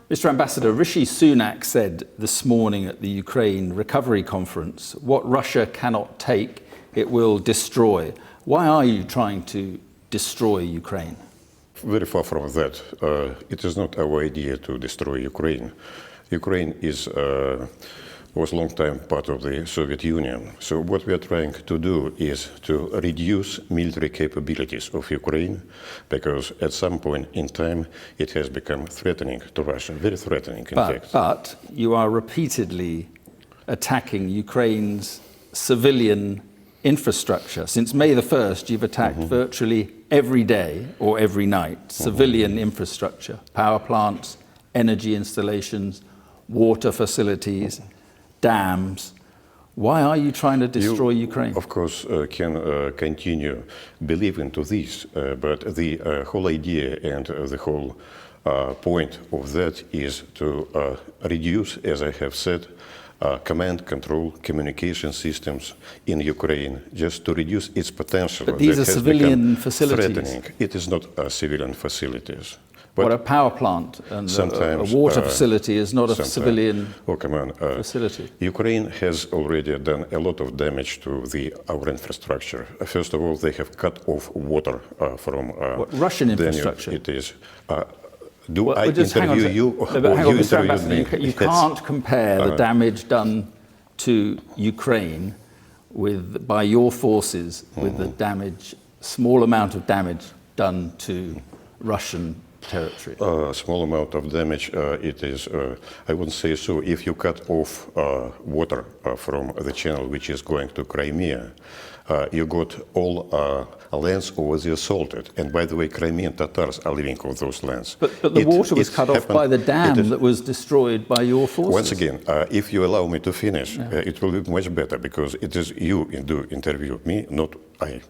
Mr. Ambassador, Rishi Sunak said this morning at the Ukraine Recovery Conference, what Russia cannot take, it will destroy. Why are you trying to destroy Ukraine? Very far from that. It is not our idea to destroy Ukraine. Ukraine was a long time part of the Soviet Union. So what we are trying to do is to reduce military capabilities of Ukraine, because at some point in time it has become threatening to Russia, very threatening in fact. But you are repeatedly attacking Ukraine's civilian infrastructure. Since May the 1st, you've attacked virtually every day or every night civilian infrastructure, power plants, energy installations, water facilities, dams. Why are you trying to destroy Ukraine? Of course, can continue believing to this, but the whole idea and the whole point of that is to reduce, as I have said, command, control, communication systems in Ukraine, just to reduce its potential. But these are civilian facilities. Threatening. It is not civilian facilities. What a power plant and a water facility is not a civilian facility. Ukraine has already done a lot of damage to our infrastructure. First of all, they have cut off water from Russian infrastructure. It is. Do I interview you or you interview me? You can't compare the damage done to Ukraine by your forces with the small amount of damage done to Russian territory. Small amount of damage, it is, I wouldn't say so. If you cut off water from the channel which is going to Crimea, you got all lands over there salted. And by the way, Crimean Tatars are living on those lands. But the water was cut off by the dam that was destroyed by your forces. Once again, if you allow me to finish, it will be much better, because it is you who do interview me, not I.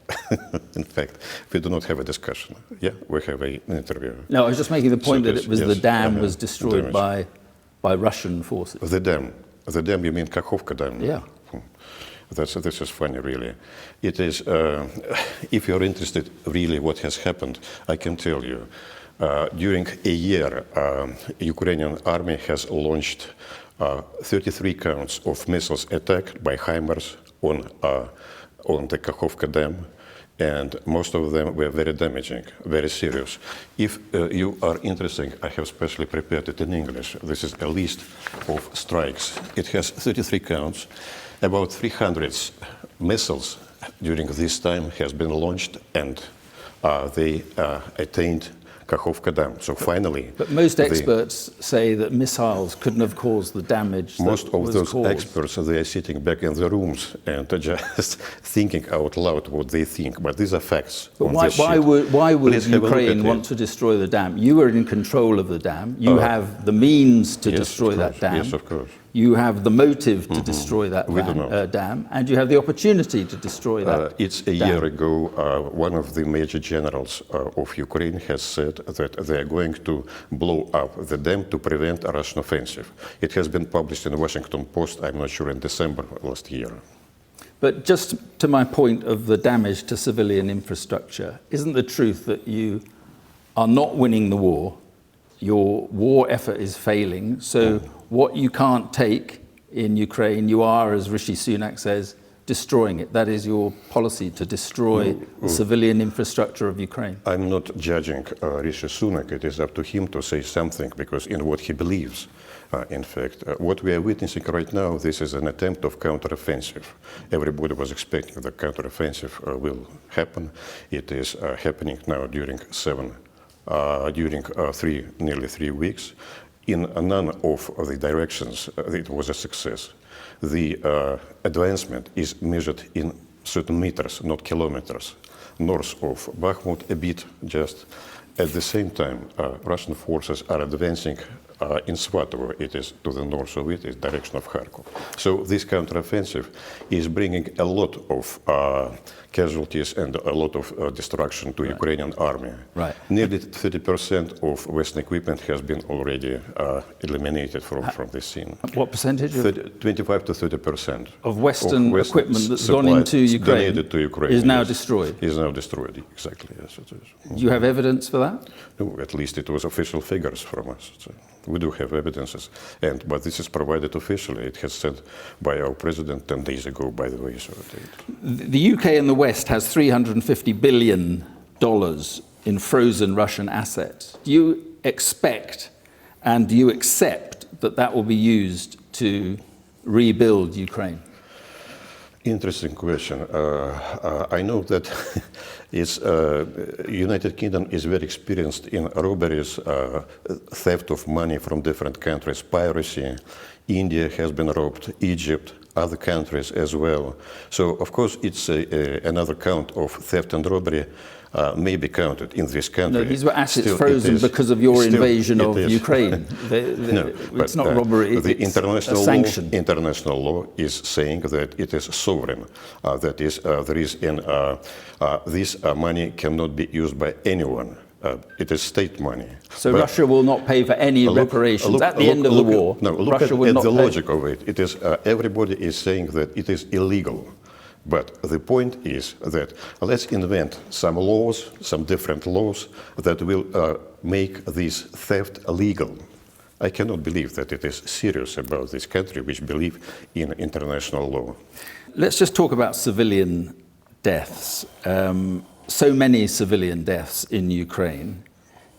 In fact, we do not have a discussion. Yeah, we have an interview. No, I was just making the point that it was the dam was destroyed by Russian forces. The dam, you mean Kakhovka dam? Yeah. This is funny, really. It is, if you're interested really what has happened, I can tell you. During a year, Ukrainian army has launched 33 counts of missiles attack by HIMARS on the Kakhovka dam, and most of them were very damaging, very serious. If you are interested, I have specially prepared it in English. This is a list of strikes. It has 33 counts. About 300 missiles during this time has been launched, and they attained Kakhovka Dam. So finally... But most experts say that missiles couldn't have caused the damage Most of those experts, they are sitting back in the rooms and just thinking out loud what they think. But these are facts. But why would Ukraine want to destroy the dam? You are in control of the dam. You have the means to destroy that dam. Yes, of course. You have the motive to destroy that dam, and you have the opportunity to destroy that It's a year ago, one of the major generals of Ukraine has said that they are going to blow up the dam to prevent a Russian offensive. It has been published in the Washington Post, I'm not sure, in December last year. But just to my point of the damage to civilian infrastructure, isn't the truth that you are not winning the war? Your war effort is failing, so what you can't take in Ukraine, you are, as Rishi Sunak says, destroying it. That is your policy, to destroy the civilian infrastructure of Ukraine. I'm not judging Rishi Sunak. It is up to him to say something, because in what he believes. In fact, what we are witnessing right now, this is an attempt of counteroffensive. Everybody was expecting the counteroffensive will happen. It is happening now during nearly 3 weeks. In none of the directions, it was a success. The advancement is measured in certain meters, not kilometers. North of Bakhmut, a bit just. At the same time, Russian forces are advancing in Svatovo, it is to the north of it, is direction of Kharkov. So this counteroffensive is bringing a lot of casualties and a lot of destruction to Ukrainian army. Nearly 30% of Western equipment has been already eliminated from the scene. What percentage? 25 to 30% of Western equipment that's gone into Ukraine, is now destroyed. Is now destroyed, exactly. Yes, it is. Do you have evidence for that? No, at least it was official figures from us. We do have evidences, but this is provided officially. It has said by our president 10 days ago, by the way. So the UK and the West has $350 billion in frozen Russian assets. Do you expect and do you accept that that will be used to rebuild Ukraine? Interesting question. I know that United Kingdom is very experienced in robberies, theft of money from different countries, piracy. India has been robbed, Egypt, other countries as well. So, of course, it's another count of theft and robbery may be counted in this country. No, these were assets frozen because of your invasion of Ukraine. It's not robbery, it's a sanction. International law is saying that it is sovereign. That is, this money cannot be used by anyone. It is state money. So Russia will not pay for any reparations at the end of the war? No, look at the logic of it. It is, everybody is saying that it is illegal. But the point is that let's invent some laws, some different laws that will make this theft legal. I cannot believe that it is serious about this country which believe in international law. Let's just talk about civilian deaths. So many civilian deaths in Ukraine.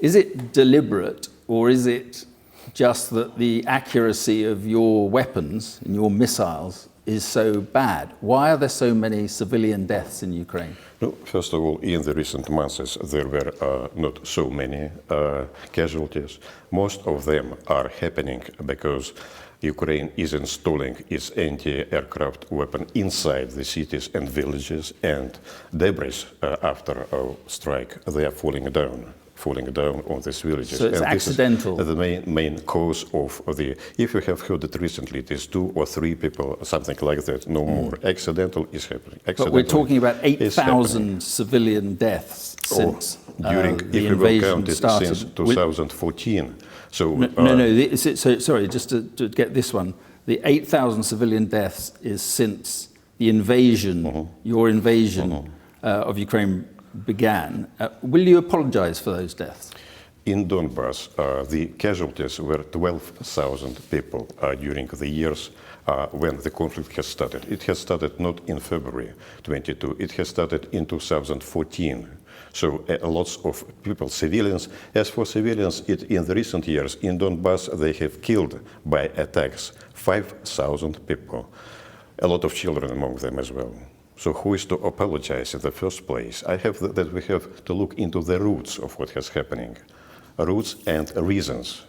Is it deliberate, or is it just that the accuracy of your weapons and your missiles is so bad? Why are there so many civilian deaths in Ukraine? No, first of all, in the recent months, there were not so many casualties. Most of them are happening because Ukraine is installing its anti-aircraft weapon inside the cities and villages, and debris after a strike, they are falling down on these villages. So it's and accidental. This is the main cause of the, if you have heard it recently, it is 2 or 3 people, something like that, no more. Accidental is happening. But we're talking about 8,000 civilian deaths since the invasion started. Since 2014. So, sorry, just to get this one. The 8,000 civilian deaths is since the invasion, your invasion of Ukraine began. Will you apologize for those deaths? In Donbass, the casualties were 12,000 people during the years when the conflict has started. It has started not in February 22, it has started in 2014. So lots of people, civilians. As for civilians, in the recent years in Donbass, they have killed by attacks 5,000 people, a lot of children among them as well. So who is to apologize in the first place? I have that we have to look into the roots of what is happening, roots and reasons.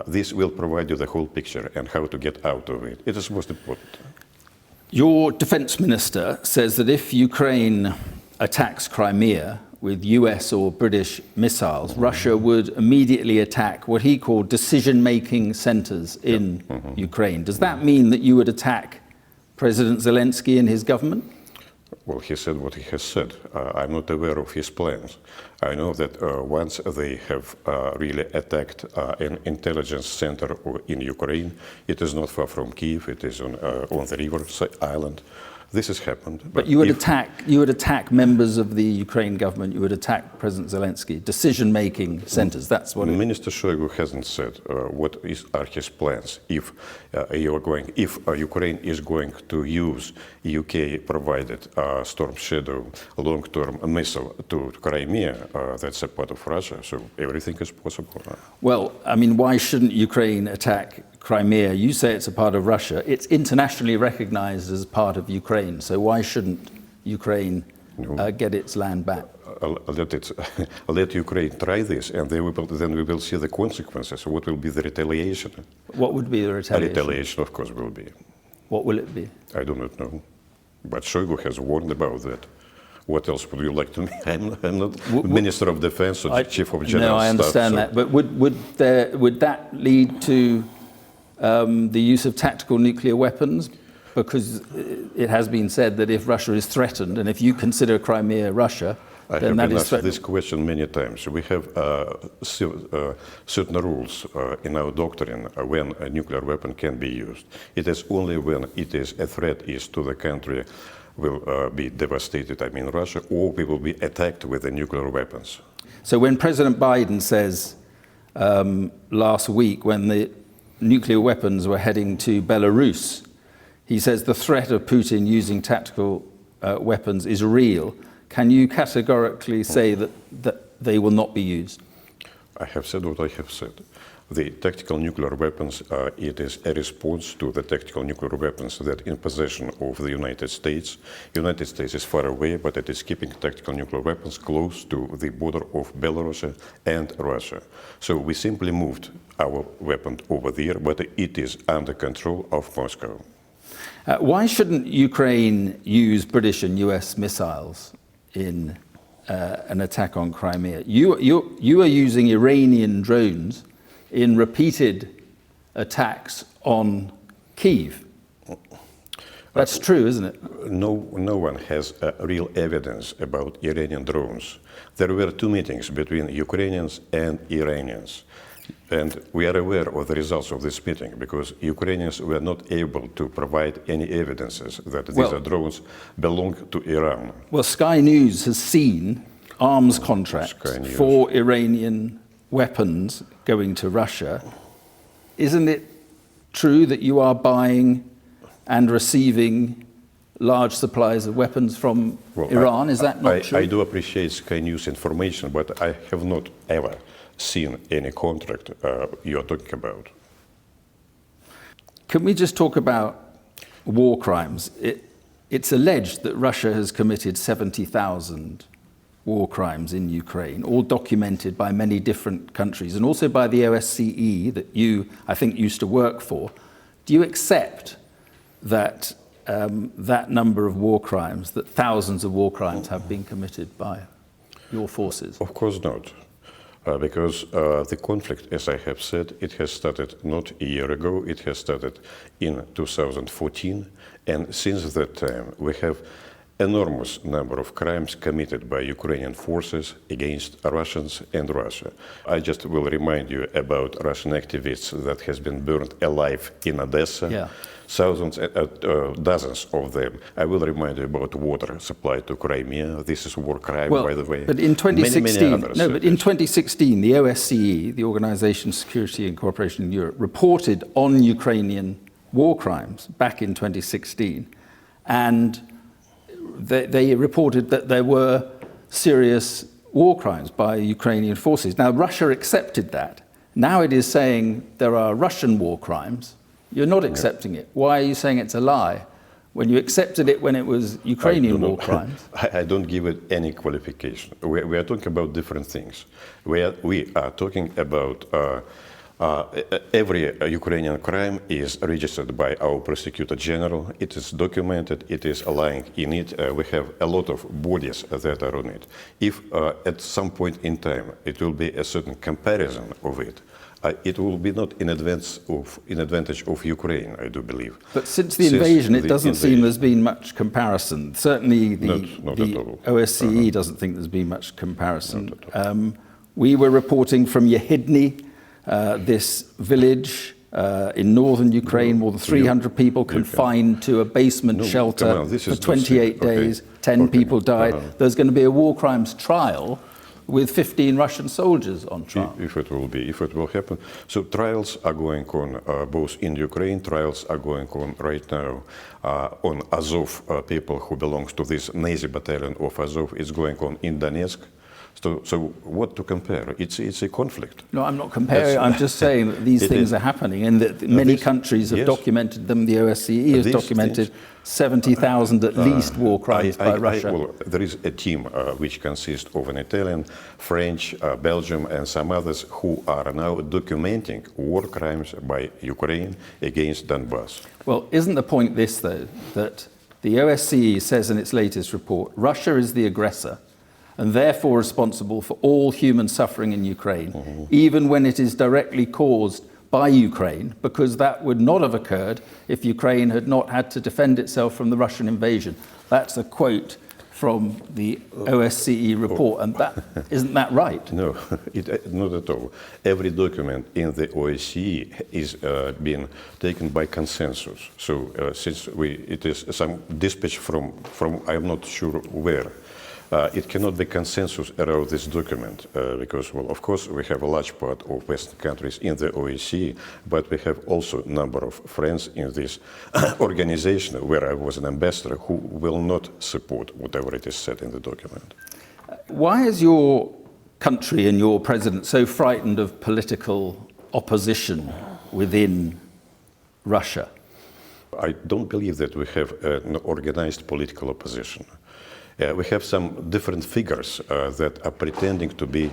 This will provide you the whole picture and how to get out of it. It is most important. Your defense minister says that if Ukraine attacks Crimea with US or British missiles, Russia would immediately attack what he called decision-making centers in Ukraine. Does that mean that you would attack President Zelensky and his government? Well, he said what he has said. I'm not aware of his plans. I know that once they have really attacked an intelligence center in Ukraine, it is not far from Kyiv, it is on the river island. This has happened. But you would attack members of the Ukraine government, you would attack President Zelensky, decision-making centers, that's what Minister Shoigu hasn't said what are his plans if Ukraine is going to use UK-provided Storm Shadow long-term missile to Crimea, that's a part of Russia, so everything is possible. Well, I mean, why shouldn't Ukraine attack Crimea? You say it's a part of Russia. It's internationally recognized as part of Ukraine. So why shouldn't Ukraine get its land back? Let Ukraine try this, and then we will see the consequences. What will be the retaliation? What would be the retaliation? Retaliation, of course, will be. What will it be? I do not know. But Shoigu has warned about that. What else would you like to me? I'm not Minister of Defense or Chief of General Staff. No, I understand that. But would that lead to the use of tactical nuclear weapons? Because it has been said that if Russia is threatened, and if you consider Crimea Russia, then that is threatened. I have been asked this question many times. We have certain rules in our doctrine when a nuclear weapon can be used. It is only when it is a threat to the country will be devastated, I mean Russia, or we will be attacked with the nuclear weapons. So when President Biden says last week when the nuclear weapons were heading to Belarus. He says the threat of Putin using tactical weapons is real. Can you categorically say that they will not be used? I have said what I have said. The tactical nuclear weapons, it is a response to the tactical nuclear weapons that in possession of the United States. United States is far away, but it is keeping tactical nuclear weapons close to the border of Belarus and Russia. So we simply moved our weapon over there, but it is under control of Moscow. Why shouldn't Ukraine use British and US missiles in an attack on Crimea? You are using Iranian drones in repeated attacks on Kyiv. That's true, isn't it? No one has real evidence about Iranian drones. There were two meetings between Ukrainians and Iranians. And we are aware of the results of this meeting because Ukrainians were not able to provide any evidences that these drones belong to Iran. Well, Sky News has seen arms contracts for Iranian weapons going to Russia. Isn't it true that you are buying and receiving large supplies of weapons from Iran? Is that not true? I do appreciate Sky News information, but I have not ever seen any contract you are talking about. Can we just talk about war crimes? It's alleged that Russia has committed 70,000 war crimes in Ukraine, all documented by many different countries, and also by the OSCE that you, I think, used to work for. Do you accept that that number of war crimes, that thousands of war crimes have been committed by your forces? Of course not. Because the conflict, as I have said, it has started not a year ago, it has started in 2014, and since that time we have enormous number of crimes committed by Ukrainian forces against Russians and Russia. I just will remind you about Russian activists that has been burned alive in Odessa. Yeah. Thousands, dozens of them. I will remind you about water supply to Crimea. This is war crime, by the way. But in 2016, many others. but in 2016, the OSCE, the Organization for Security and Cooperation in Europe, reported on Ukrainian war crimes back in 2016, and they reported that there were serious war crimes by Ukrainian forces. Now, Russia accepted that. Now it is saying there are Russian war crimes. You're not accepting it. Why are you saying it's a lie when you accepted it when it was Ukrainian war crimes? I don't give it any qualification. We are talking about different things. We are talking about every Ukrainian crime is registered by our prosecutor general. It is documented. It is lying in it. We have a lot of bodies that are on it. If at some point in time it will be a certain comparison of it, it will be not in advantage of Ukraine, I do believe. But since the invasion, it doesn't seem there's been much comparison. Certainly the OSCE doesn't think there's been much comparison. We were reporting from Yehidny, this village in northern Ukraine, more than 300 people confined to a basement shelter for 28 days, 10 people died. There's going to be a war crimes trial with 15 Russian soldiers on trial. If it will happen. So trials are going on both in Ukraine, trials are going on right now on Azov, people who belong to this Nazi battalion of Azov. It's going on in Donetsk. So what to compare? It's a conflict. No, I'm not comparing. I'm just saying that these things are happening and that many countries have documented them. The OSCE has documented 70,000 at least war crimes by Russia. Well, there is a team which consists of an Italian, French, Belgium, and some others who are now documenting war crimes by Ukraine against Donbass. Well, isn't the point this, though, that the OSCE says in its latest report, Russia is the aggressor and therefore responsible for all human suffering in Ukraine, even when it is directly caused by Ukraine, because that would not have occurred if Ukraine had not had to defend itself from the Russian invasion. That's a quote from the OSCE report, and isn't that right? No, not at all. Every document in the OSCE is being taken by consensus. So since it is some dispatch from I'm not sure where, it cannot be consensus around this document because, well, of course, we have a large part of Western countries in the OSCE, but we have also a number of friends in this organization where I was an ambassador who will not support whatever it is said in the document. Why is your country and your president so frightened of political opposition within Russia? I don't believe that we have an organized political opposition. We have some different figures that are pretending to be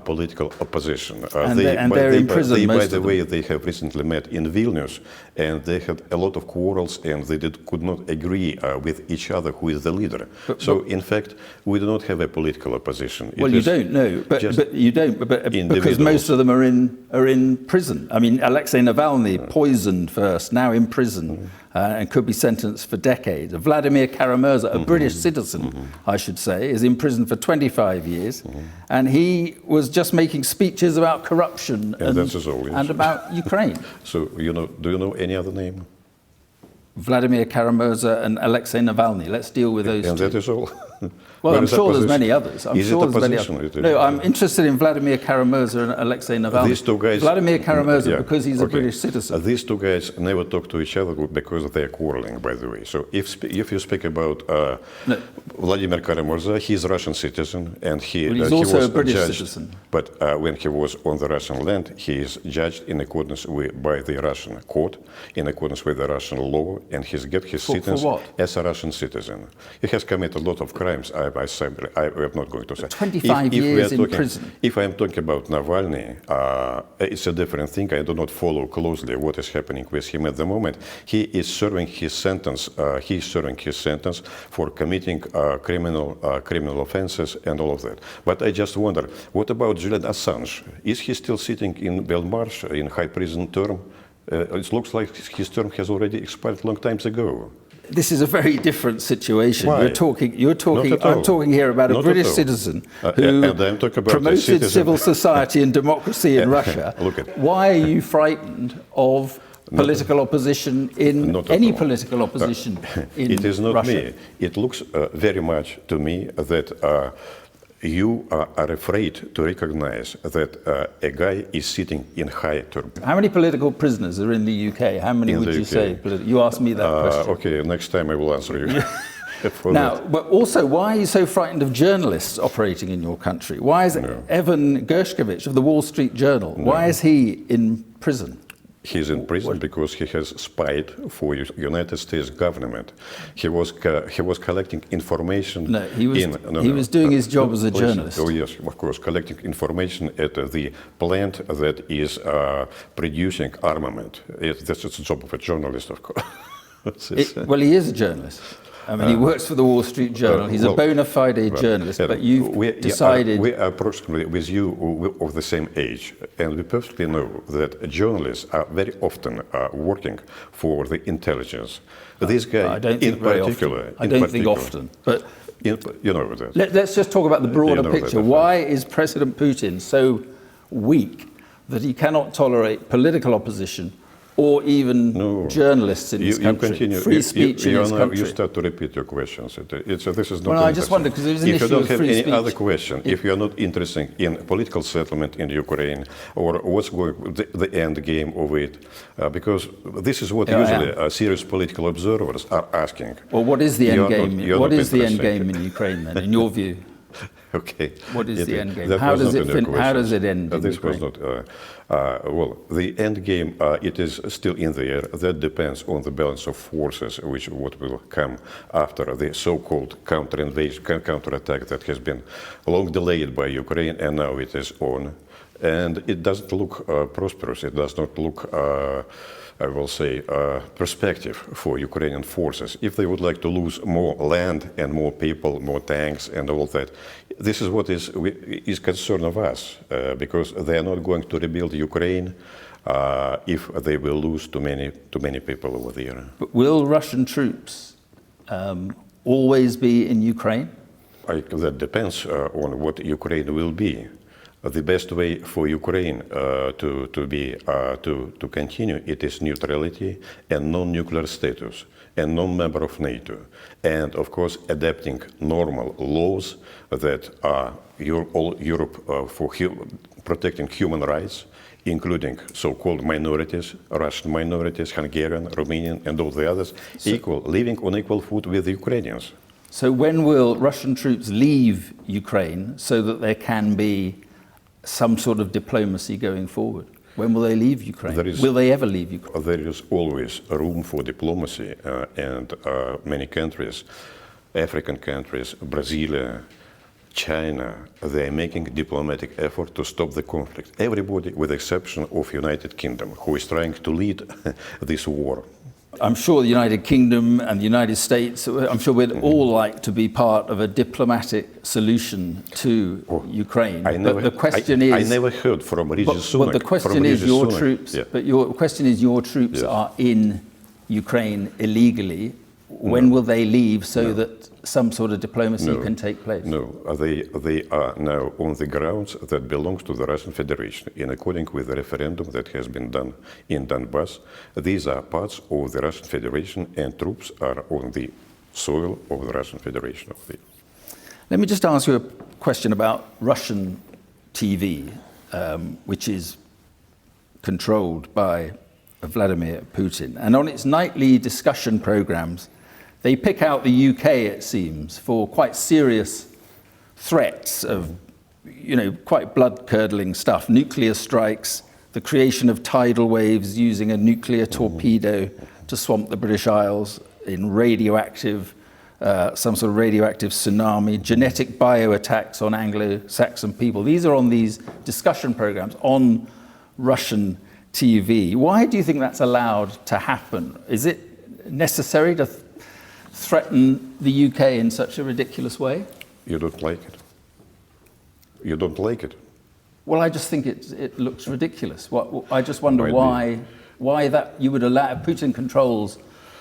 political opposition. They're in prison, by the way, they have recently met in Vilnius, and they had a lot of quarrels, and they could not agree with each other who is the leader. In fact, we do not have a political opposition. Well, you don't know, but you don't, because most of them are in prison. I mean, Alexei Navalny, poisoned first, now in prison, and could be sentenced for decades. Vladimir Karamurza, a British citizen, I should say, is in prison for 25 years, and he was just making speeches about corruption and about Ukraine. So, do you know any other name? Vladimir Karamurza and Alexei Navalny. Let's deal with those two. And that is all? Well, I'm sure there's many others. No, I'm interested in Vladimir Karamurza and Alexei Navalny. These two guys, Vladimir Karamurza, because he's a British citizen. These two guys never talk to each other because they are quarreling, by the way. So if you speak about Vladimir Karamurza, he's a Russian citizen, and he's also a British citizen. But when he was on the Russian land, he is judged in accordance by the Russian court, in accordance with the Russian law, and he's get his sentence as a Russian citizen. He has committed a lot of crimes. I'm not going to say. 25 years in prison. If I'm talking about Navalny, it's a different thing. I do not follow closely what is happening with him at the moment. He is serving his sentence. For committing criminal offenses and all of that. But I just wonder, what about Julian Assange? Is he still sitting in Belmarsh in high prison term? It looks like his term has already expired a long time ago. This is a very different situation. Why? I'm talking here about a British citizen who promoted civil society and democracy in Russia. Why are you frightened of political opposition in any political opposition in Russia? It is not me. It looks very much to me that you are afraid to recognize that a guy is sitting in high term. How many political prisoners are in the UK? How many would you say? You asked me that question. Okay, next time I will answer you. Now, but also, why are you so frightened of journalists operating in your country? Why is Evan Gershkovich of the Wall Street Journal, why is he in prison? He's in prison because he has spied for United States government. He was collecting information. No, he was doing his job as a journalist. Oh yes, of course, collecting information at the plant that is producing armament. That's the job of a journalist, of course. Well, he is a journalist. I mean, he works for the Wall Street Journal. He's a bona fide journalist, but you've decided... We are approximately with you of the same age, and we perfectly know that journalists are very often working for the intelligence. This guy, in particular... I don't think often, but... You know that. Let's just talk about the broader picture. Why is President Putin so weak that he cannot tolerate political opposition or even journalists in his country, free speech in his country? You start to repeat your questions. This is not. Well, I just wonder, because there is an issue of free speech. If you don't have any other question, if you are not interested in political settlement in Ukraine or what's going the end game of it, because this is what usually serious political observers are asking. Well, what is the end game? What is the end game in Ukraine then, in your view? Okay. What is the end game? How does it end in This Ukraine? was not. Well, the end game, it is still in the air. That depends on the balance of forces, what will come after the so-called counterattack that has been long delayed by Ukraine, and now it is on. And it doesn't look prosperous. It does not look, I will say, perspective for Ukrainian forces. If they would like to lose more land and more people, more tanks and all that, this is what is concern of us, because they are not going to rebuild Ukraine if they will lose too many people over there. But will Russian troops always be in Ukraine? That depends on what Ukraine will be. The best way for Ukraine to continue it is neutrality and non-nuclear status. and non-member of NATO, and of course adapting normal laws that are all Europe for protecting human rights, including so-called minorities, Russian minorities, Hungarian, Romanian, and all the others, living on equal foot with the Ukrainians. So when will Russian troops leave Ukraine so that there can be some sort of diplomacy going forward? When will they leave Ukraine? Will they ever leave Ukraine? There is always room for diplomacy, and many countries, African countries, Brazil, China, they are making diplomatic effort to stop the conflict. Everybody, with the exception of United Kingdom, who is trying to lead this war. I'm sure the United Kingdom and the United States, I'm sure we'd all like to be part of a diplomatic solution to Ukraine. But the question is... I never heard from Rishi Sunak. But the question is your troops, your question is your troops are in Ukraine illegally. When will they leave so that some sort of diplomacy can take place? No, they are now on the grounds that belongs to the Russian Federation, in accordance with the referendum that has been done in Donbass. These are parts of the Russian Federation, and troops are on the soil of the Russian Federation. Let me just ask you a question about Russian TV, which is controlled by Vladimir Putin. And on its nightly discussion programs, they pick out the UK, it seems, for quite serious threats of, quite blood-curdling stuff. Nuclear strikes, the creation of tidal waves using a nuclear torpedo to swamp the British Isles in radioactive, some sort of radioactive tsunami, genetic bio-attacks on Anglo-Saxon people. These are on these discussion programs on Russian TV. Why do you think that's allowed to happen? Is it necessary to threaten the UK in such a ridiculous way? You don't like it. You don't like it. Well, I just think it looks ridiculous. I just wonder why that you would allow. Putin controls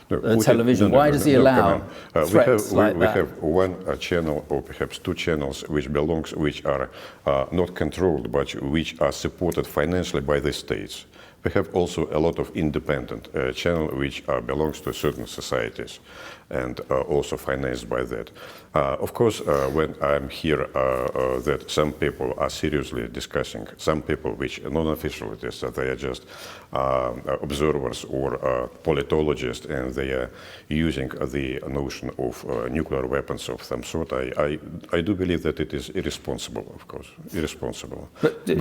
television. Why does he allow threats like that? We have one channel, or perhaps two channels, which are not controlled, but which are supported financially by the states. We have also a lot of independent channels which belongs to certain societies and also financed by that. Of course, when I'm here, that some people are seriously discussing, some people which are non-official, they are just observers or politologists, and they are using the notion of nuclear weapons of some sort. I do believe that it is irresponsible, of course, irresponsible. But do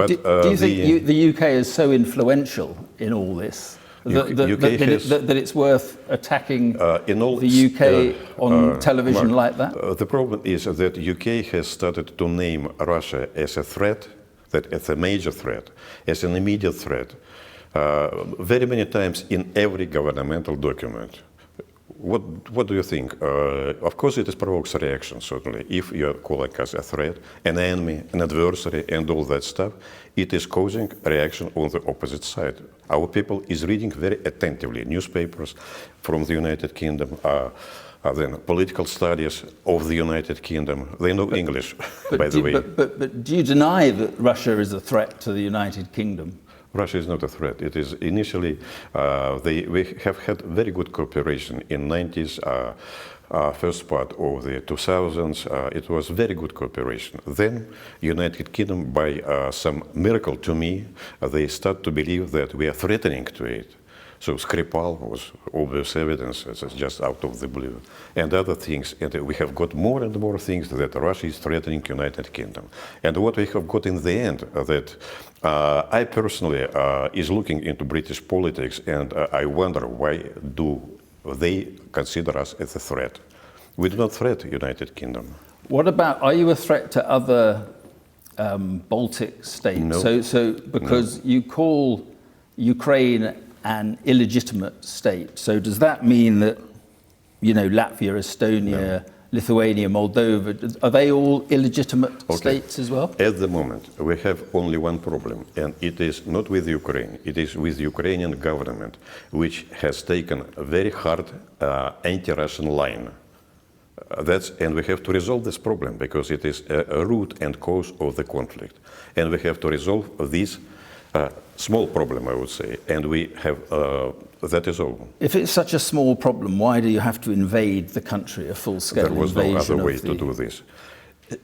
you think the UK is so influential in all this that it's worth attacking the UK on television like that? The problem is that the UK has started to name Russia as a threat, that as a major threat, as an immediate threat, very many times in every governmental document. What do you think? Of course, it provokes a reaction, certainly. If you're calling us a threat, an enemy, an adversary, and all that stuff, it is causing a reaction on the opposite side. Our people is reading very attentively newspapers from the United Kingdom, then political studies of the United Kingdom. They know English, by the way. But do you deny that Russia is a threat to the United Kingdom? Russia is not a threat. It is initially, we have had very good cooperation in 90s, first part of the 2000s. It was very good cooperation. Then United Kingdom, by some miracle to me, they start to believe that we are threatening to it. So Skripal was obvious evidence, it's just out of the blue. And other things, and we have got more and more things that Russia is threatening United Kingdom. And what we have got in the end, that I personally is looking into British politics, and I wonder why do they consider us as a threat. We do not threat United Kingdom. What about, are you a threat to other Baltic states? No. So because you call Ukraine an illegitimate state. So does that mean that, Latvia, Estonia, Lithuania, Moldova, are they all illegitimate states as well? At the moment, we have only one problem, and it is not with Ukraine. It is with the Ukrainian government, which has taken a very hard anti-Russian line. And we have to resolve this problem, because it is a root and cause of the conflict. And we have to resolve this Small problem, I would say, and we have, that is all. If it's such a small problem, why do you have to invade the country, a full-scale There was invasion no other way of to do this.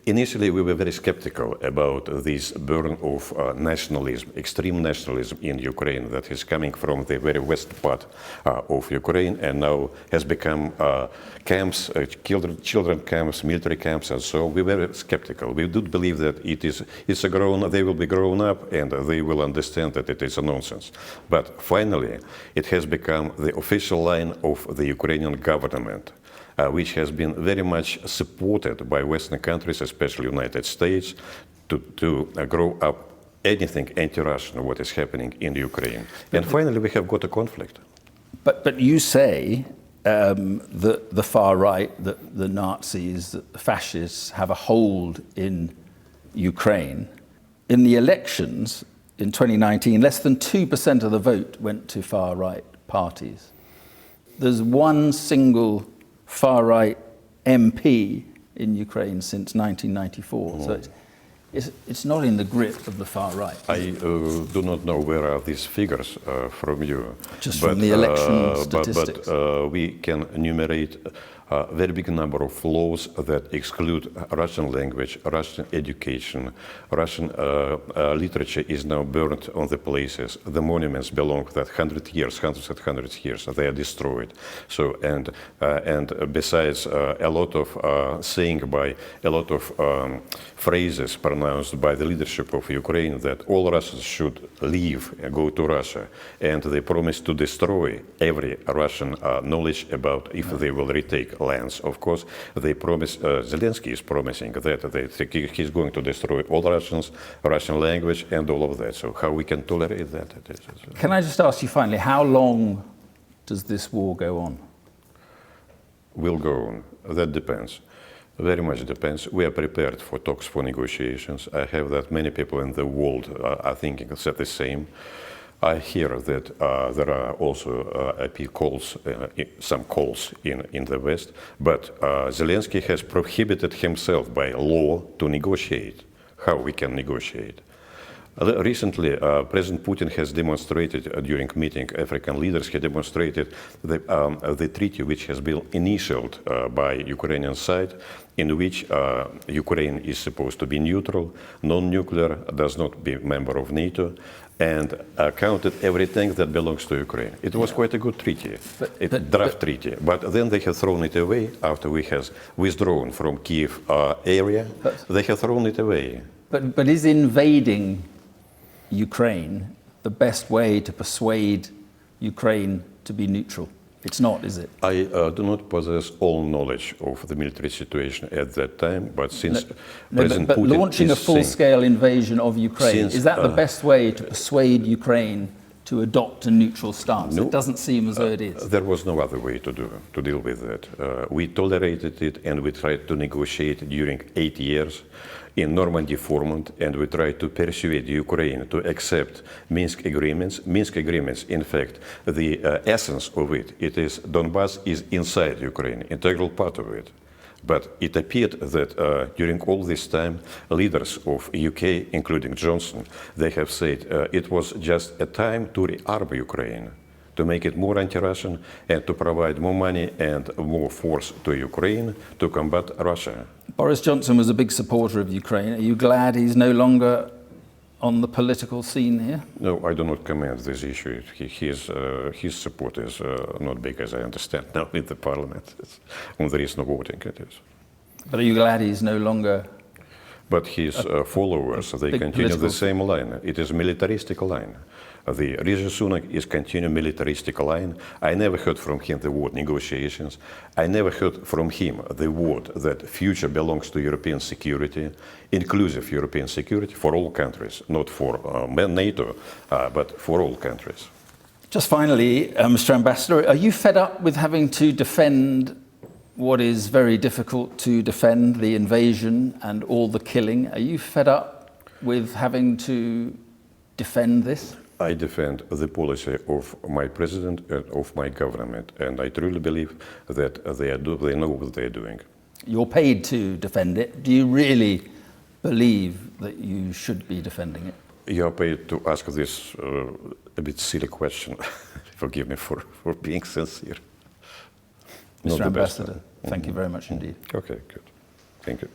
Initially, we were very skeptical about this burn of nationalism, extreme nationalism in Ukraine that is coming from the very west part of Ukraine and now has become camps, children camps, military camps, and so on. We were skeptical. We did believe that they will be grown up and they will understand that it is a nonsense. But finally, it has become the official line of the Ukrainian government. Which has been very much supported by Western countries, especially United States, to grow up anything anti-Russian, what is happening in Ukraine. And finally, we have got a conflict. But you say that the far right, that the Nazis, that the fascists have a hold in Ukraine. In the elections in 2019, less than 2% of the vote went to far right parties. There's one single far-right MP in Ukraine since 1994. So it's not in the grip of the far right. I do not know where are these figures from you. Just from the election statistics. But we can enumerate a very big number of laws that exclude Russian language, Russian education, Russian literature is now burned on the places. The monuments belong that hundreds of years, they are destroyed. So and besides a lot of saying by a lot of phrases pronounced by the leadership of Ukraine that all Russians should leave and go to Russia, and they promise to destroy every Russian knowledge about if they will retake lands. Of course, they promise, Zelensky is promising that he's going to destroy all Russians, Russian language, and all of that. So how we can tolerate that? Can I just ask you finally, how long does this war go on? Will go on. That depends. Very much depends. We are prepared for talks, for negotiations. I have that many people in the world are thinking the same. I hear that there are also calls, some calls in the West, but Zelensky has prohibited himself by law to negotiate. How we can negotiate? Recently, President Putin has demonstrated during meeting African leaders, he demonstrated the treaty which has been initialed by Ukrainian side, in which Ukraine is supposed to be neutral, non-nuclear, does not be member of NATO, and counted everything that belongs to Ukraine. It was quite a good treaty, draft treaty, but then they have thrown it away after we have withdrawn from Kiev area. They have thrown it away. But is invading Ukraine the best way to persuade Ukraine to be neutral? It's not, is it? I do not possess all knowledge of the military situation at that time, but since President but Putin launching a full-scale invasion of Ukraine, is that the best way to persuade Ukraine to adopt a neutral stance? No, it doesn't seem as though it is. There was no other way to deal with that. We tolerated it and we tried to negotiate during 8 years in Normandy format, and we tried to persuade Ukraine to accept Minsk agreements. Minsk agreements, in fact, the essence of it is Donbass is inside Ukraine, integral part of it. But it appeared that during all this time, leaders of UK, including Johnson, they have said it was just a time to rearm Ukraine, to make it more anti-Russian and to provide more money and more force to Ukraine to combat Russia. Boris Johnson was a big supporter of Ukraine. Are you glad he's no longer on the political scene here? No, I do not comment this issue. His support is not big, as I understand now, in the parliament. There is no voting, it is. But are you glad he's no longer... But his followers, they continue the same line. It is a militaristic line. The Rishi Sunak is continuing militaristic line. I never heard from him the word negotiations. I never heard from him the word that future belongs to European security, inclusive European security for all countries, not for NATO, but for all countries. Just finally, Mr. Ambassador, are you fed up with having to defend what is very difficult to defend, the invasion and all the killing? Are you fed up with having to defend this? I defend the policy of my president and of my government, and I truly believe that they know what they're doing. You're paid to defend it. Do you really believe that you should be defending it? you are paid to ask this a bit silly question. Forgive me for being sincere. Not Mr. the best. Ambassador, thank you very much indeed. Okay, good. Thank you.